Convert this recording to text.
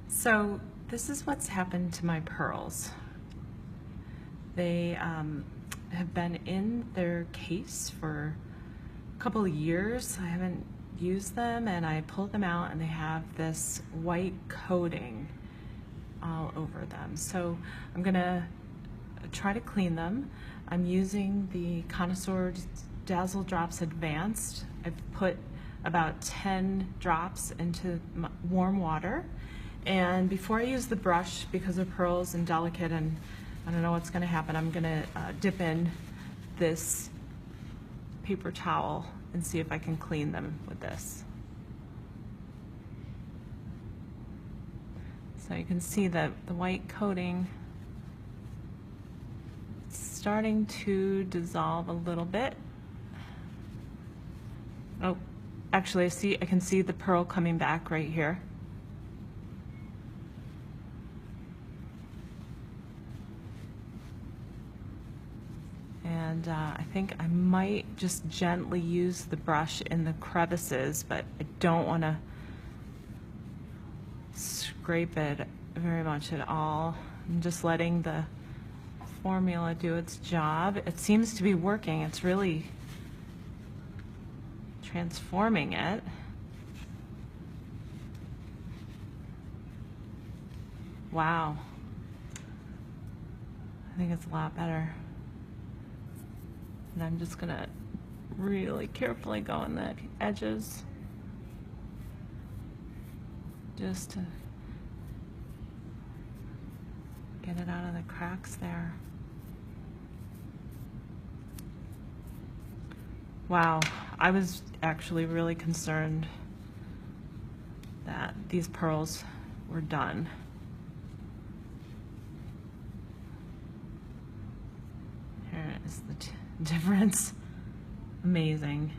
So this is what's happened to my pearls. They have been in their case for a couple of years. I haven't used them, and I pulled them out and they have this white coating all over them. So I'm gonna try to clean them. I'm using the Connoisseurs Dazzle Drops Advanced. I've put about 10 drops into warm water. And before I use the brush, because the pearls and delicate and I don't know what's going to happen, I'm going to dip in this paper towel and see if I can clean them with this. So you can see that the white coating is starting to dissolve a little bit. Oh, actually I can see the pearl coming back right here. And I think I might just gently use the brush in the crevices, but I don't want to scrape it very much at all. I'm just letting the formula do its job. It seems to be working. It's really transforming it. Wow. I think it's a lot better. And I'm just gonna really carefully go on the edges just to get it out of the cracks there. Wow, I was actually really concerned that these pearls were done. Here is the difference. Amazing.